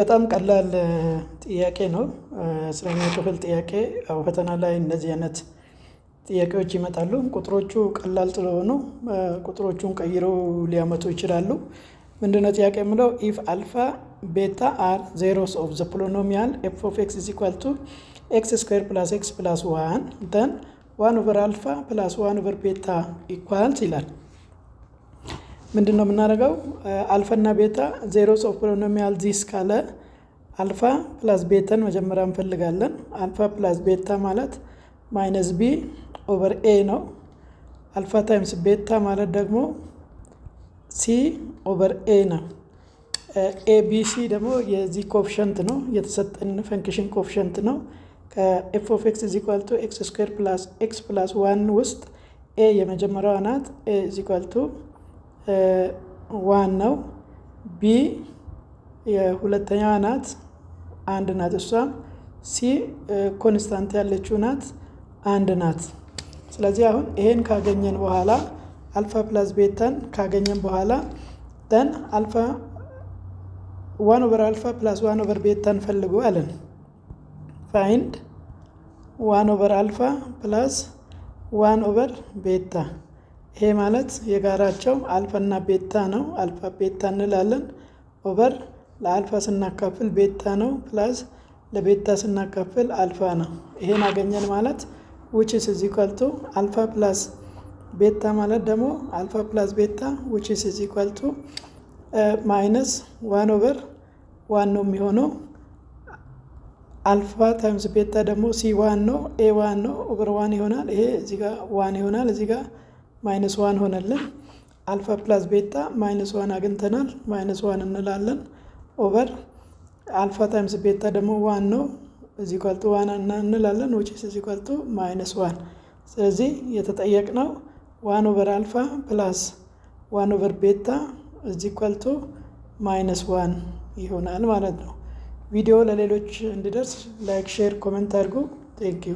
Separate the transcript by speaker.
Speaker 1: በጣም ቀላል ጥያቄ ነው። አስረኛ ክፍል ጥያቄ ፈተና ላይ እነዚህ አይነት ጥያቄዎች ይመጣሉ። ቁጥሮቹ ቀላል ስለሆኑ ቁጥሮቹን ቀይረው ሊያመጡ ይችላሉ። ምንድነው ጥያቄ የምለው ኢፍ አልፋ ቤታ አር ዜሮስ ኦፍ ዘ ፖሊኖሚያል ኤፍ ኦፍ ኤክስ ኢዝ ኢኳል ቱ ኤክስ ስኩዌር ፕላስ ኤክስ ፕላስ ዋን ደን ዋን ኦቨር አልፋ ፕላስ ዋን ኦቨር ቤታ ኢኳልስ ይላል። ምንድን ነው የምናደርገው? አልፋ እና ቤታ ዜሮስ ኦፍ ፖሊኖሚያል ዚስ ካለ አልፋ ፕላስ ቤታን መጀመሪያ እንፈልጋለን። አልፋ ፕላስ ቤታ ማለት ማይነስ ቢ ኦቨር ኤ ነው። አልፋ ታይምስ ቤታ ማለት ደግሞ ሲ ኦቨር ኤ ነው። ኤ ቢ ሲ ደግሞ የዚህ ኮፍሸንት ነው፣ የተሰጠን ፈንክሽን ኮፍሸንት ነው። ከኤፍ ኦፍ ኤክስ ኢዝ ኢኳል ቱ ኤክስ ስኩዌር ፕላስ ኤክስ ፕላስ ዋን ውስጥ ኤ የመጀመሪያዋ ናት። ኤ ኢዝ ኢኳል ቱ ዋን ነው። ቢ የሁለተኛዋ ናት፣ አንድ ናት። እሷም ሲ ኮንስታንት ያለችው ናት፣ አንድ ናት። ስለዚህ አሁን ይሄን ካገኘን በኋላ አልፋ ፕላስ ቤታን ካገኘን በኋላ ደን አልፋ ዋን ኦቨር አልፋ ፕላስ ዋን ኦቨር ቤታን ፈልጉ አለን። ፋይንድ ዋን ኦቨር አልፋ ፕላስ ዋን ኦቨር ቤታ። ይሄ ማለት የጋራቸው አልፋ እና ቤታ ነው። አልፋ ቤታ እንላለን። ኦቨር ለአልፋ ስናካፍል ቤታ ነው፣ ፕላስ ለቤታ ስናካፍል አልፋ ነው። ይሄን አገኘን ማለት which is equal to አልፋ ፕላስ ቤታ ማለት ደግሞ አልፋ ፕላስ ቤታ which is equal to ማይነስ ዋን ኦቨር ዋን ነው የሚሆነው። አልፋ ታይምስ ቤታ ደግሞ ሲ ዋን ነው፣ ኤ ዋን ነው፣ ኦቨር ዋን ይሆናል። ይሄ እዚህ ጋር ዋን ይሆናል፣ እዚህ ጋር ማይነስ ዋን ሆነልን። አልፋ ፕላስ ቤታ ማይነስ ዋን አግኝተናል፣ ማይነስ ዋን እንላለን። ኦቨር አልፋ ታይምስ ቤታ ደግሞ ዋን ነው፣ እዚህ ኳልቱ ዋን እንላለን፣ which is equal to ማይነስ ዋን። ስለዚህ የተጠየቅነው ዋን ኦቨር አልፋ ፕላስ ዋን ኦቨር ቤታ እዚህ ኳልቱ ማይነስ ዋን ይሆናል ማለት ነው። ቪዲዮ ለሌሎች እንዲደርስ ላይክ፣ ሼር፣ ኮሜንት አድርጉ። ቴንክ ዩ